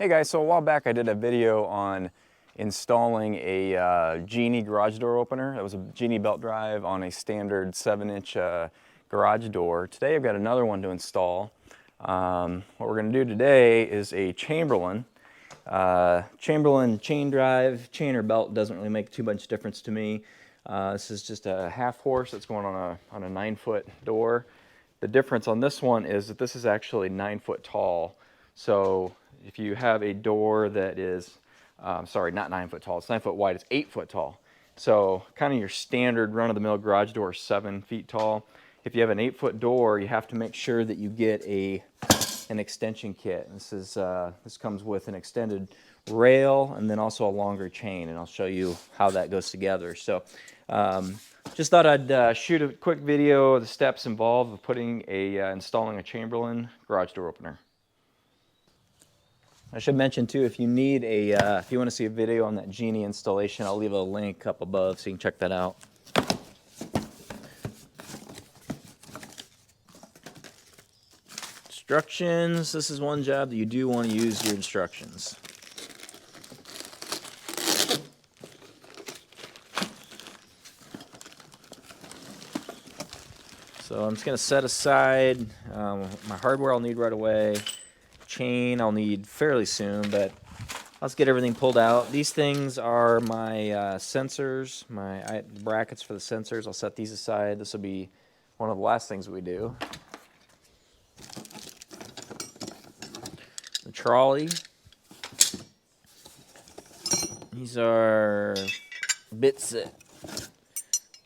Hey guys, so a while back I did a video on installing a Genie garage door opener. That was a Genie belt drive on a standard 7-inch garage door. Today I've got another one to install. What we're going to do today is a Chamberlain. Chamberlain chain drive, chain or belt doesn't really make too much difference to me. This is just a half horse that's going on a 9-foot door. The difference on this one is that this is actually 9 foot tall. So if you have a door that is, sorry, not 9 foot tall, it's 9 foot wide, it's 8 foot tall. So kind of your standard run-of-the-mill garage door is 7 feet tall. If you have an 8-foot door, you have to make sure that you get an extension kit. This comes with an extended rail and then also a longer chain, and I'll show you how that goes together. So just thought I'd shoot a quick video of the steps involved with installing a Chamberlain garage door opener. I should mention too, if you need if you want to see a video on that Genie installation, I'll leave a link up above so you can check that out. Instructions. This is one job that you do want to use your instructions. So I'm just going to set aside my hardware I'll need right away. Chain I'll need fairly soon, but let's get everything pulled out. These things are my sensors, my brackets for the sensors. I'll set these aside. This will be one of the last things we do. The trolley. These are bits that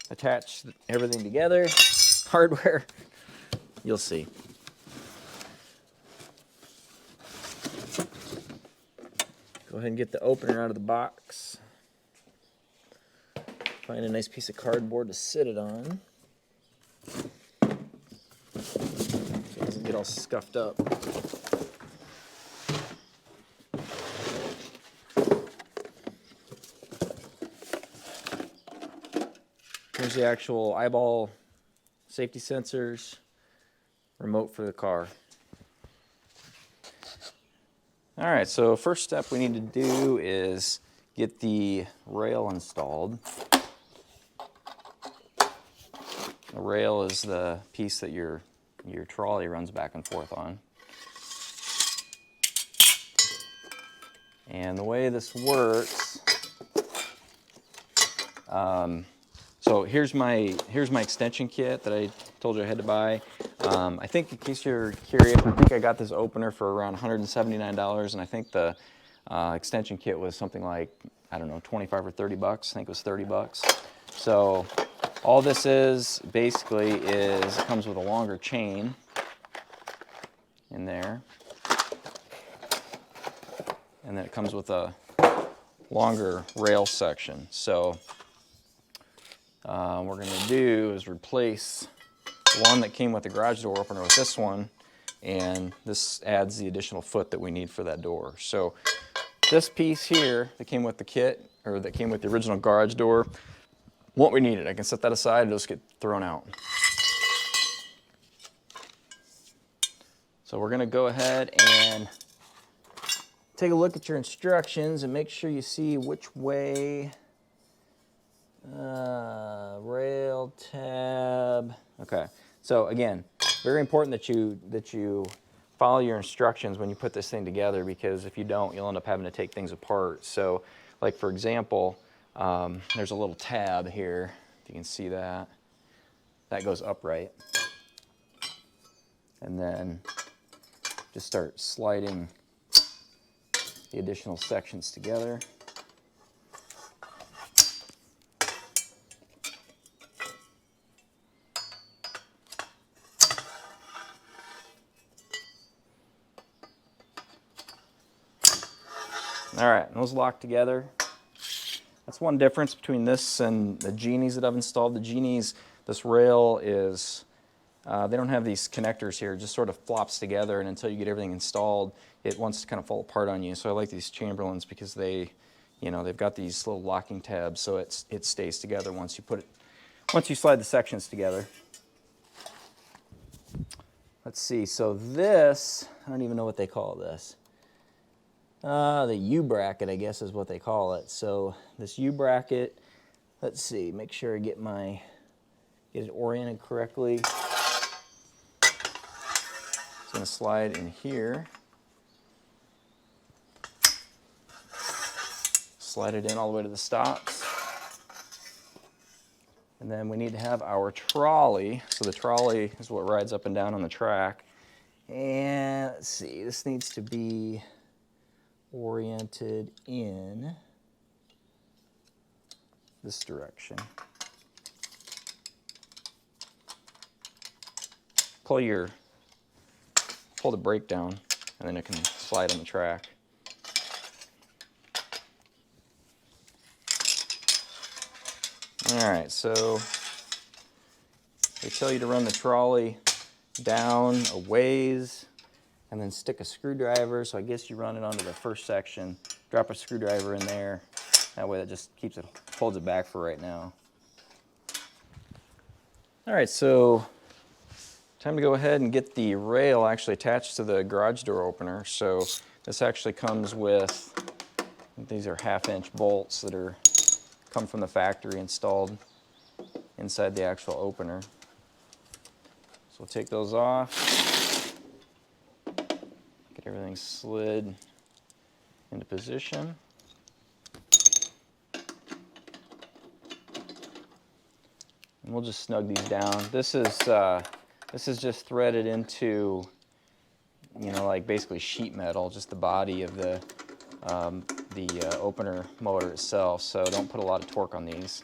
attach everything together. Hardware, you'll see. Go ahead and get the opener out of the box. Find a nice piece of cardboard to sit it on, so it doesn't get all scuffed up. Here's the actual eyeball safety sensors, remote for the car. All right, so first step we need to do is get the rail installed. The rail is the piece that your trolley runs back and forth on. And the way this works, so here's my extension kit that I told you I had to buy. I think, in case you're curious, I think I got this opener for around $179, and I think the extension kit was something like, I don't know, 25 or 30 bucks. I think it was 30 bucks. So all this is basically it comes with a longer chain in there, and then it comes with a longer rail section. So what we're going to do is replace the one that came with the garage door opener with this one, and this adds the additional foot that we need for that door. So this piece here that came with the kit, or that came with the original garage door, won't be needed. I can set that aside, it'll just get thrown out. So we're going to go ahead and take a look at your instructions and make sure you see which way. Rail tab. Okay, so again, very important that you follow your instructions when you put this thing together, because if you don't, you'll end up having to take things apart. So, like for example, there's a little tab here. If you can see that, that goes upright, and then just start sliding the additional sections together. All right, those lock together. That's one difference between this and the Genies that I've installed. The Genies, this rail is, they don't have these connectors here. It just sort of flops together, and until you get everything installed, it wants to kind of fall apart on you. So I like these Chamberlains because they've got these little locking tabs, so it stays together once you slide the sections together. Let's see, so this, I don't even know what they call this. The U-bracket, I guess, is what they call it. So this U-bracket, let's see, make sure I get it oriented correctly. It's going to slide in here. Slide it in all the way to the stops. And then we need to have our trolley. So the trolley is what rides up and down on the track. And let's see, this needs to be oriented in this direction. Pull the brake down, and then it can slide on the track. All right, so they tell you to run the trolley down a ways and then stick a screwdriver. So I guess you run it onto the first section, drop a screwdriver in there. That way that just holds it back for right now. All right, so time to go ahead and get the rail actually attached to the garage door opener. So this actually comes with, these are 1/2-inch bolts that come from the factory installed inside the actual opener. So we'll take those off, get everything slid into position. And we'll just snug these down. This is just threaded into, like basically sheet metal, just the body of the opener motor itself. So don't put a lot of torque on these.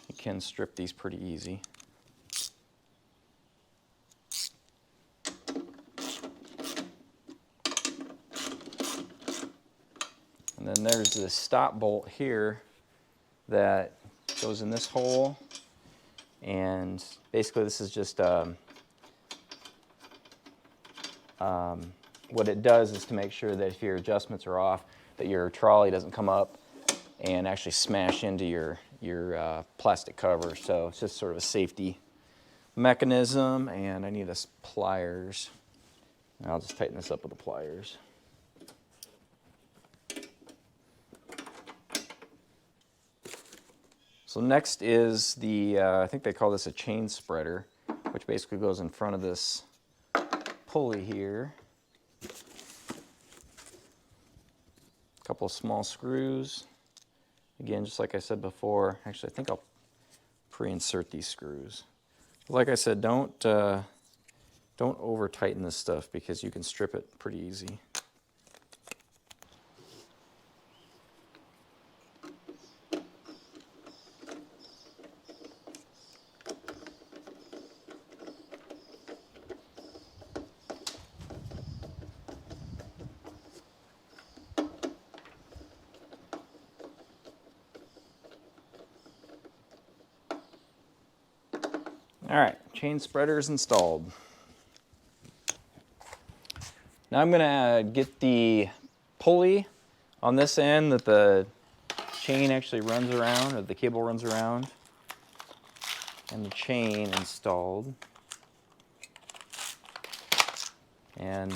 You can strip these pretty easy. And then there's this stop bolt here that goes in this hole. And basically this is just what it does is to make sure that if your adjustments are off, that your trolley doesn't come up and actually smash into your plastic cover. So it's just sort of a safety mechanism. And I need this pliers. And I'll just tighten this up with the pliers. So next is the, I think they call this a chain spreader, which basically goes in front of this pulley here. A couple of small screws. Again, just like I said before, actually I think I'll pre-insert these screws. Like I said, don't over tighten this stuff because you can strip it pretty easy. All right, chain spreader is installed. Now I'm going to get the pulley on this end that the chain actually runs around, or the cable runs around, and the chain installed. And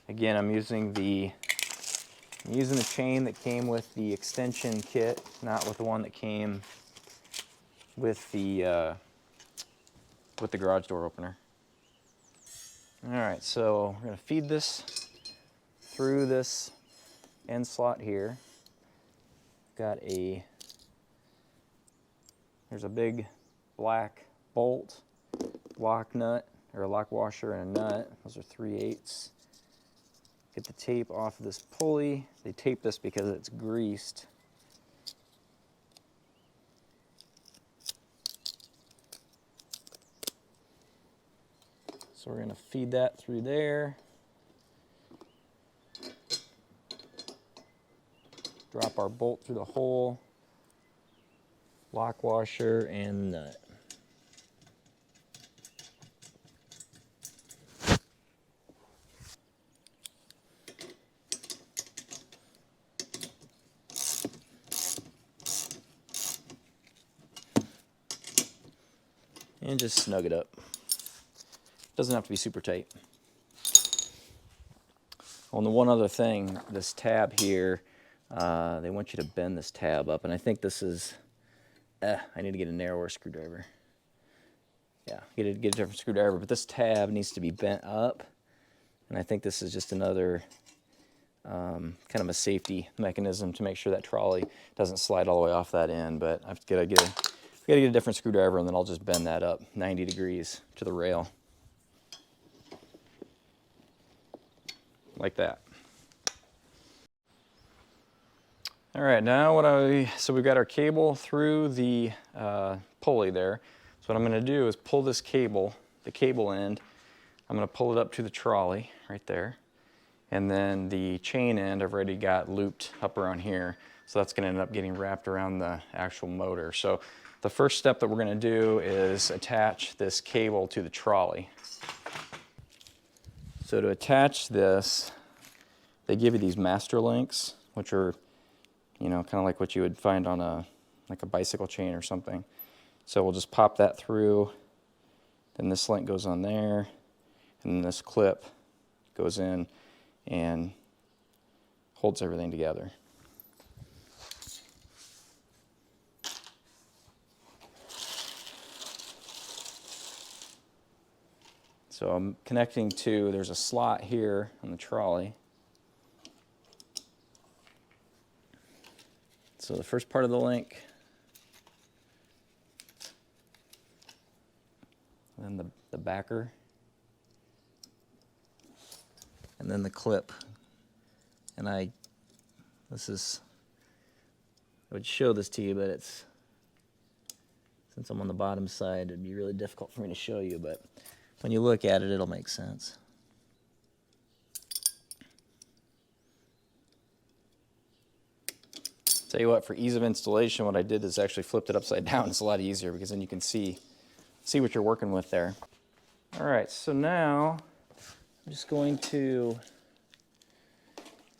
again, I'm using the chain that came with the extension kit, not with the one that came with the garage door opener. All right, so we're going to feed this through this end slot here. There's a big black bolt, lock nut, or a lock washer and a nut. Those are 3/8. Get the tape off of this pulley. They tape this because it's greased. So we're going to feed that through there. Drop our bolt through the hole. Lock washer and nut. And just snug it up. Doesn't have to be super tight. On the one other thing, this tab here, they want you to bend this tab up, and I think this is, I need to get a narrower screwdriver. Yeah, get a different screwdriver, but this tab needs to be bent up, and I think this is just another kind of a safety mechanism to make sure that trolley doesn't slide all the way off that end, but I've got to get a different screwdriver, and then I'll just bend that up 90 degrees to the rail. Like that. All right, now so we've got our cable through the pulley there. So what I'm going to do is pull this cable, the cable end, I'm going to pull it up to the trolley right there. And then the chain end I've already got looped up around here. So that's going to end up getting wrapped around the actual motor. So the first step that we're going to do is attach this cable to the trolley. So to attach this, they give you these master links, which are, you know, kind of like what you would find on like a bicycle chain or something. So we'll just pop that through, then this link goes on there, and then this clip goes in and holds everything together. So I'm connecting to, there's a slot here on the trolley. So the first part of the link, and then the backer, and then the clip. And I would show this to you, but since I'm on the bottom side, it'd be really difficult for me to show you, but when you look at it, it'll make sense. Tell you what, for ease of installation, what I did is actually flipped it upside down. It's a lot easier because then you can see what you're working with there. All right, so now I'm just going to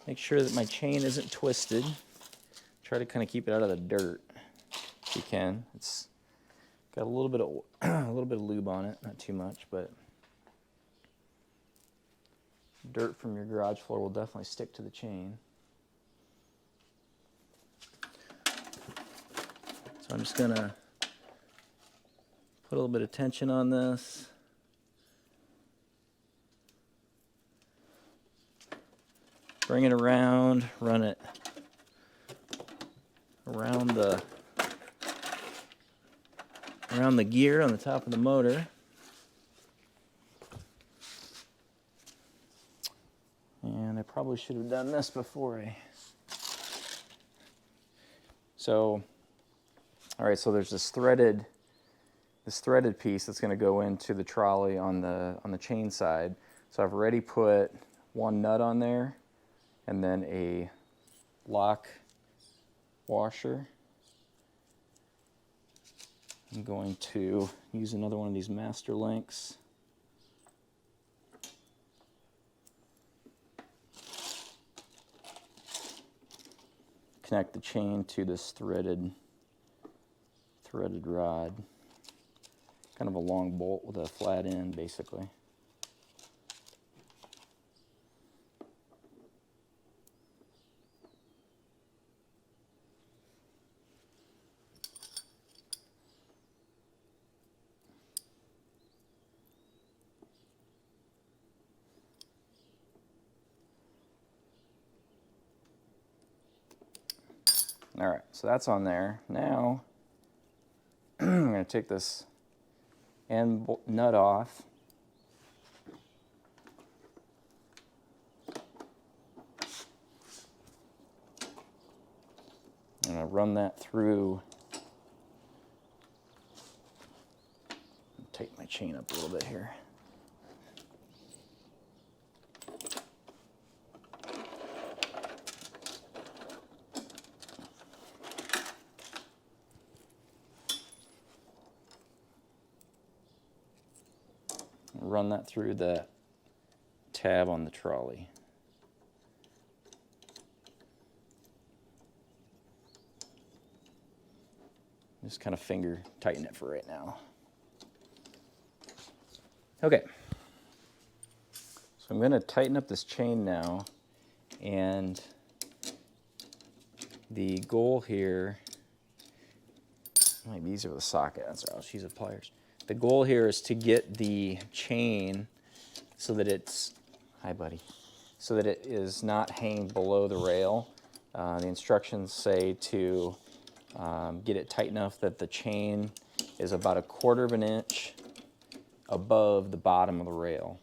make sure that my chain isn't twisted. Try to kind of keep it out of the dirt if you can. It's got a little bit of lube on it, not too much, but dirt from your garage floor will definitely stick to the chain. So I'm just gonna put a little bit of tension on this. Bring it around, run it around the gear on the top of the motor. And I probably should have done this before So, all right, so there's this threaded piece that's going to go into the trolley on the chain side. So I've already put one nut on there, and then a lock washer. I'm going to use another one of these master links. Connect the chain to this threaded rod. Kind of a long bolt with a flat end, basically. All right, so that's on there. Now, I'm going to take this end nut off. I'm going to run that through. Tighten my chain up a little bit here. Run that through the tab on the trolley. Just kind of finger tighten it for right now. Okay. So I'm going to tighten up this chain now, And the goal here, might be easier with a socket, that's right, I'll just use the pliers. The goal here is to get the chain so that it's, hi buddy, so that it is not hanging below the rail. The instructions say to get it tight enough that the chain is about 1/4 of an inch above the bottom of the rail.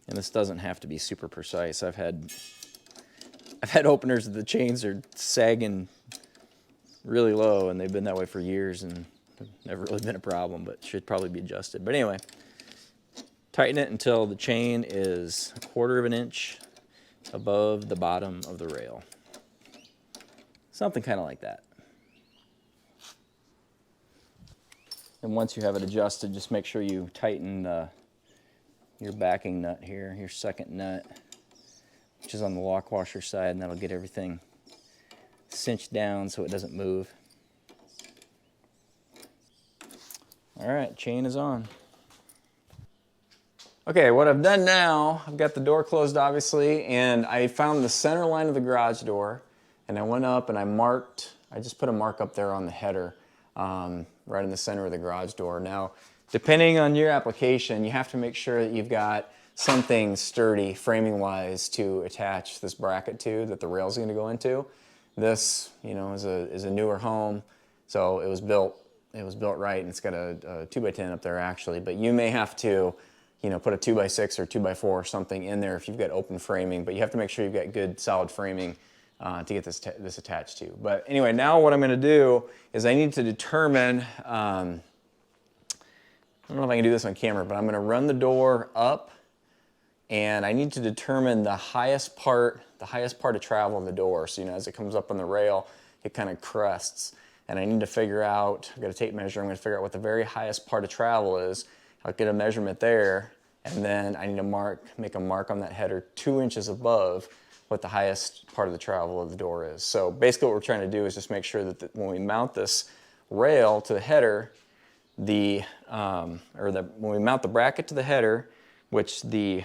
And this doesn't have to be super precise. I've had openers that the chains are sagging really low, and they've been that way for years and never really been a problem, but should probably be adjusted. But anyway, tighten it until the chain is 1/4 of an inch above the bottom of the rail. Something kind of like that. And once you have it adjusted, just make sure you tighten your backing nut here, your second nut, which is on the lock washer side, and that'll get everything cinched down so it doesn't move. All right, chain is on. Okay, what I've done now, I've got the door closed obviously, and I found the center line of the garage door, and I went up and I just put a mark up there on the header, right in the center of the garage door. Now, depending on your application, you have to make sure that you've got something sturdy framing-wise to attach this bracket to that the rail's going to go into. This, you know, is a newer home, so it was built right, and it's got a 2x10 up there actually. But you may have to, you know, put a 2x6 or 2x4 or something in there if you've got open framing. But you have to make sure you've got good solid framing to get this attached to. But anyway, now what I'm going to do is I need to determine. I don't know if I can do this on camera, but I'm going to run the door up, and I need to determine the highest part of travel of the door. So, you know, as it comes up on the rail, it kind of crests. And I need to figure out, I've got a tape measure, I'm going to figure out what the very highest part of travel is. I'll get a measurement there, and then I need to make a mark on that header 2 inches above what the highest part of the travel of the door is. So basically what we're trying to do is just make sure that when we mount this rail to the header, when we mount the bracket to the header, which the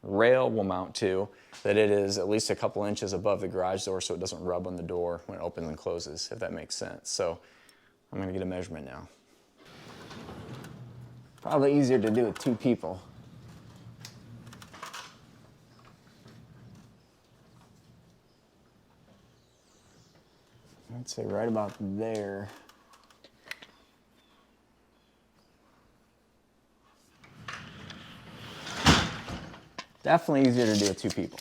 rail will mount to, that it is at least a couple inches above the garage door so it doesn't rub on the door when it opens and closes, if that makes sense. So I'm going to get a measurement now. Probably easier to do with 2 people. I'd say right about there. Definitely easier to do with 2 people.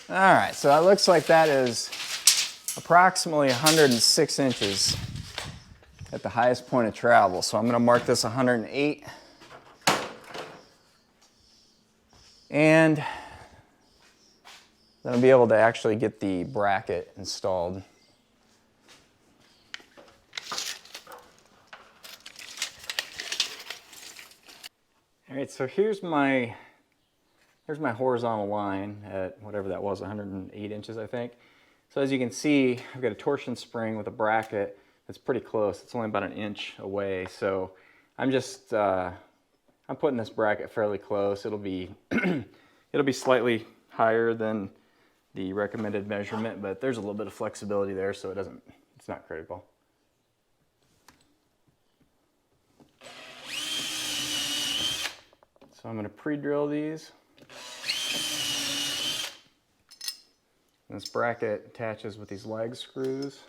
All right, so it looks like that is approximately 106 inches at the highest point of travel. So I'm going to mark this 108. And then I'll be able to actually get the bracket installed. All right, so here's my horizontal line at whatever that was, 108 inches, I think. So as you can see, I've got a torsion spring with a bracket that's pretty close. It's only about an inch away. So I'm just, I'm putting this bracket fairly close. It'll be, it'll be slightly higher than the recommended measurement, but there's a little bit of flexibility there, so it's not critical. So I'm going to pre-drill these. And this bracket attaches with these lag screws.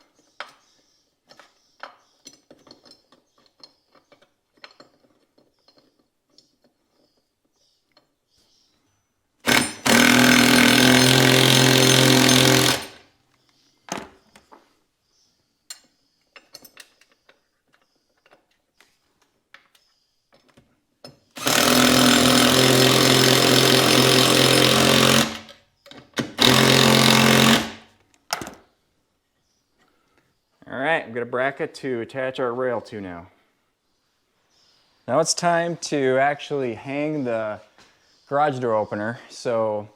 I've got a bracket to attach our rail to now. Now it's time to actually hang the garage door opener. So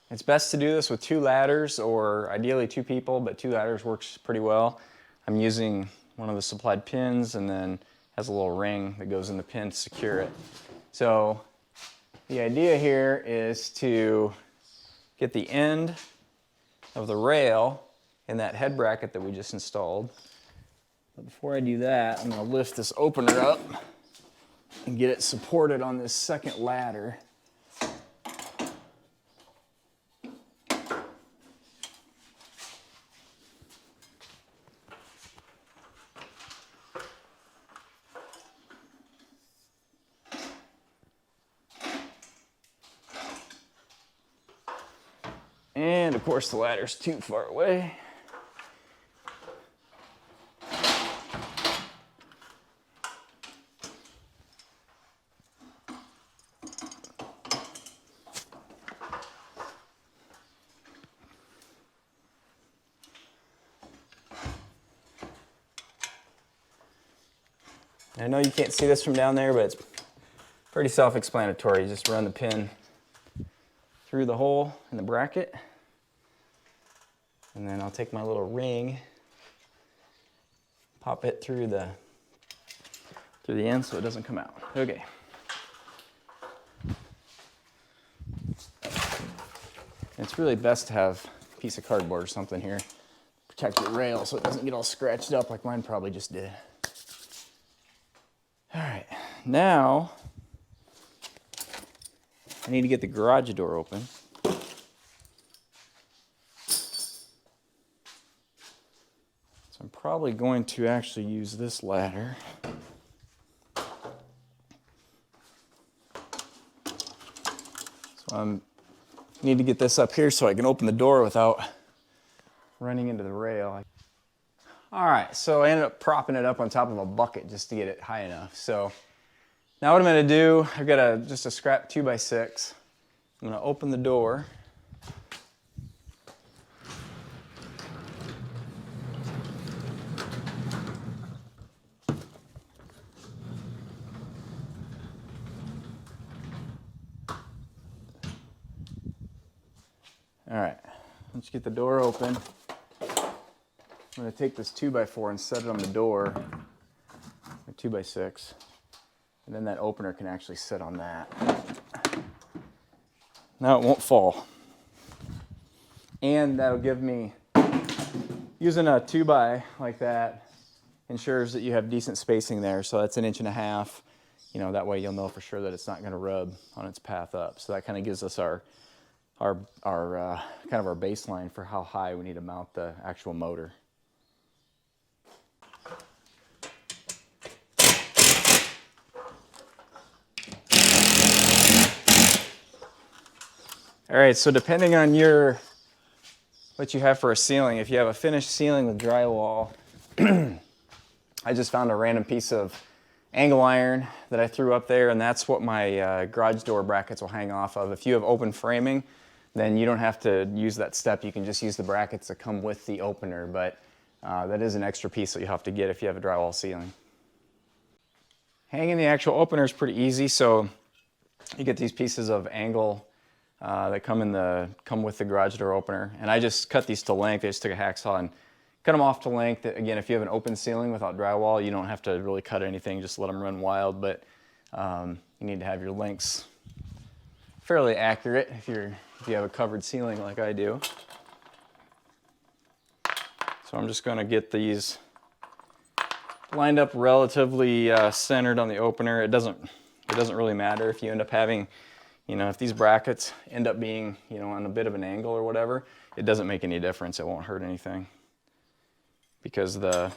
it's best to do this with 2 ladders, or ideally 2 people, but 2 ladders works pretty well. I'm using one of the supplied pins, and then has a little ring that goes in the pin to secure it. So the idea here is to get the end of the rail in that head bracket that we just installed. But before I do that, I'm going to lift this opener up and get it supported on this second ladder. And of course the ladder's too far away. I know you can't see this from down there, but it's pretty self-explanatory. You just run the pin through the hole in the bracket, and then I'll take my little ring, pop it through the end so it doesn't come out. Okay. It's really best to have a piece of cardboard or something here, protect your rail so it doesn't get all scratched up like mine probably just did. All right, now I need to get the garage door open. So I'm probably going to actually use this ladder. So I need to get this up here so I can open the door without running into the rail. All right, so I ended up propping it up on top of a bucket just to get it high enough. So now what I'm gonna do, I've got just a scrap 2x6. I'm gonna open the door. All right, let's get the door open. I'm going to take this 2x4 and set it on the door, a 2x6, and then that opener can actually sit on that. Now it won't fall. And that'll give me, using a 2x like that ensures that you have decent spacing there. So that's 1.5 inches. You know, that way you'll know for sure that it's not going to rub on its path up. So that kind of gives us our kind of our baseline for how high we need to mount the actual motor. All right, so depending on what you have for a ceiling, if you have a finished ceiling with drywall, I just found a random piece of angle iron that I threw up there, and that's what my garage door brackets will hang off of. If you have open framing, then you don't have to use that step. You can just use the brackets that come with the opener, but that is an extra piece that you have to get if you have a drywall ceiling. Hanging the actual opener is pretty easy, so you get these pieces of angle that come with the garage door opener, and I just cut these to length. I just took a hacksaw and cut them off to length. Again, if you have an open ceiling without drywall, you don't have to really cut anything, just let them run wild, but you need to have your lengths fairly accurate if you have a covered ceiling like I do. So I'm just going to get these lined up relatively centered on the opener. It doesn't really matter if you end up having, if these brackets end up being, on a bit of an angle or whatever, it doesn't make any difference. It won't hurt anything because the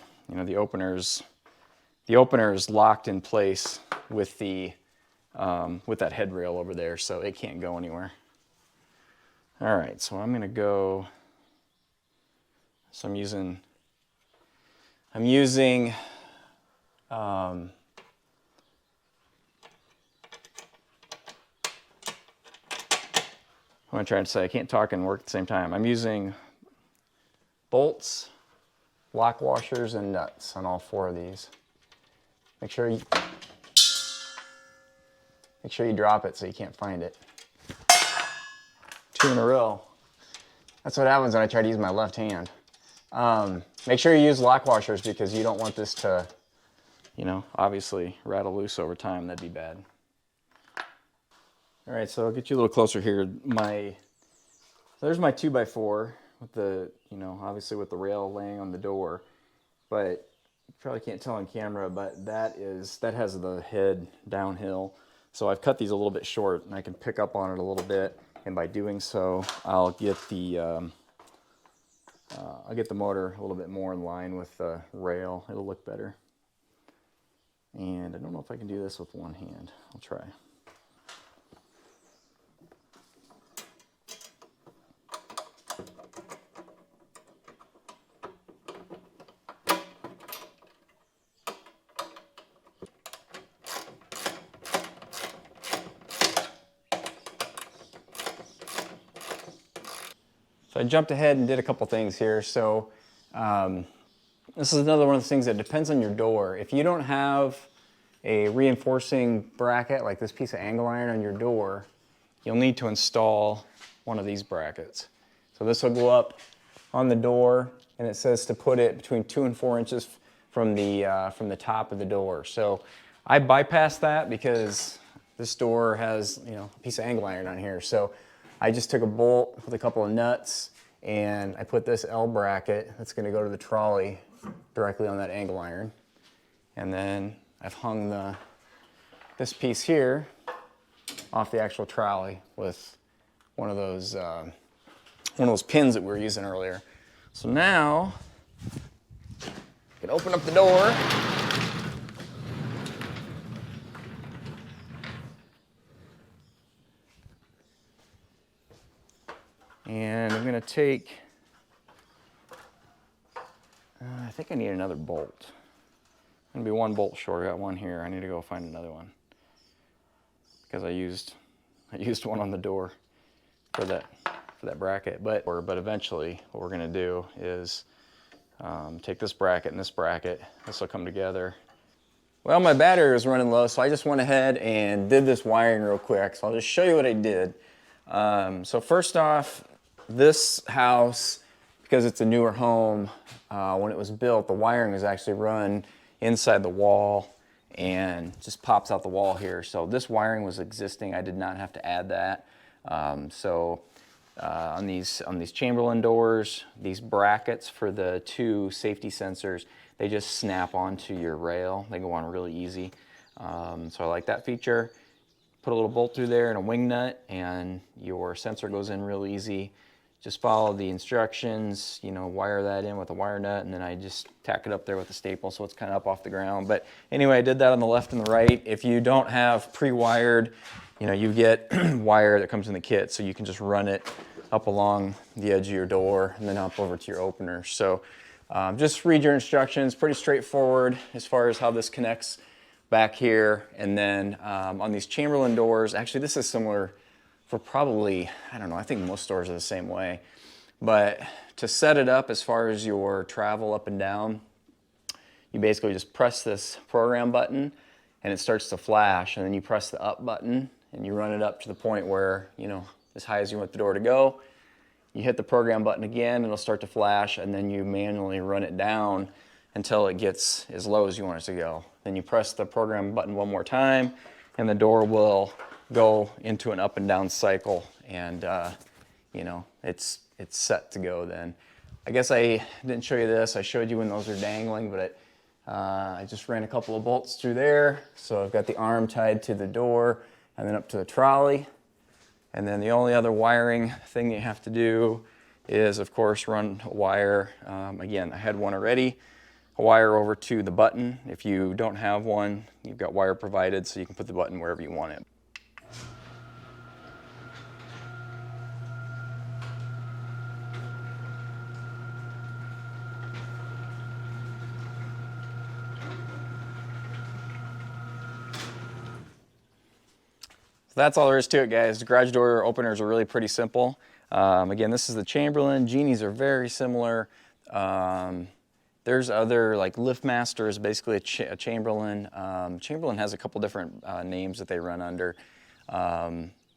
opener is locked in place with with that head rail over there, so it can't go anywhere. All right, so I'm gonna go. So I'm using. What I'm trying to say, I can't talk and work at the same time. I'm using bolts, lock washers, and nuts on all 4 of these. Make sure you drop it so you can't find it. 2 in a row. That's what happens when I try to use my left hand. Make sure you use lock washers because you don't want this to, you know, obviously rattle loose over time. That'd be bad. All right, so I'll get you a little closer here. There's my 2x4 with the, you know, obviously with the rail laying on the door, but you probably can't tell on camera, but that has the head downhill. So I've cut these a little bit short, and I can pick up on it a little bit, and by doing so, I'll get the motor a little bit more in line with the rail. It'll look better. And I don't know if I can do this with one hand. I'll try. So I jumped ahead and did a couple things here. So this is another one of the things that depends on your door. If you don't have a reinforcing bracket like this piece of angle iron on your door, you'll need to install one of these brackets. So this will go up on the door, and it says to put it between 2 and 4 inches from the top of the door. So I bypassed that because this door has, you know, a piece of angle iron on here. So I just took a bolt with a couple of nuts, and I put this L bracket that's going to go to the trolley directly on that angle iron. And then I've hung this piece here off the actual trolley with one of those pins that we were using earlier. So now I can open up the door. And I'm going to take, I think I need another bolt. I'm going to be one bolt short. I got one here. I need to go find another one because I used one on the door for that bracket. But eventually what we're going to do is take this bracket and this bracket. This will come together. Well, my battery was running low, so I just went ahead and did this wiring real quick. So I'll just show you what I did. So first off, this house, because it's a newer home, when it was built, the wiring was actually run inside the wall and just pops out the wall here. So this wiring was existing. I did not have to add that. On these Chamberlain doors, these brackets for the 2 safety sensors, they just snap onto your rail. They go on really easy. So I like that feature. Put a little bolt through there and a wing nut, and your sensor goes in real easy. Just follow the instructions, you know, wire that in with a wire nut, and then I just tack it up there with a staple so it's kind of up off the ground. But anyway, I did that on the left and the right. If you don't have pre-wired, you know, you get wire that comes in the kit, so you can just run it up along the edge of your door and then up over to your opener. So just read your instructions. Pretty straightforward as far as how this connects back here. And then on these Chamberlain doors, actually this is similar for probably, I don't know, I think most stores are the same way. But to set it up as far as your travel up and down, you basically just press this program button and it starts to flash, and then you press the up button and you run it up to the point where, you know, as high as you want the door to go. You hit the program button again, and it'll start to flash, and then you manually run it down until it gets as low as you want it to go. Then you press the program button one more time, and the door will go into an up and down cycle, and you know, it's set to go then. I guess I didn't show you this. I showed you when those are dangling, but I just ran a couple of bolts through there. So I've got the arm tied to the door and then up to the trolley. And then the only other wiring thing you have to do is, of course, run a wire. Again, I had one already. A wire over to the button. If you don't have one, you've got wire provided, so you can put the button wherever you want it. So that's all there is to it, guys. The garage door openers are really pretty simple. Again, this is the Chamberlain. Genies are very similar. There's other, like LiftMaster is basically a Chamberlain. Chamberlain has a couple different names that they run under.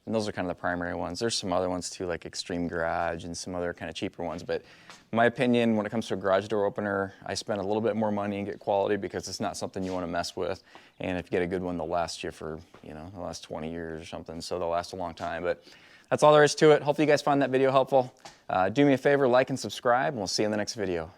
And those are kind of the primary ones. There's some other ones too, like Extreme Garage and some other kind of cheaper ones. But in my opinion, when it comes to a garage door opener, I spend a little bit more money and get quality because it's not something you want to mess with. And if you get a good one, they'll last you for, you know, the last 20 years or something. So they'll last a long time. But that's all there is to it. Hopefully you guys found that video helpful. Do me a favor, like and subscribe, and we'll see you in the next video.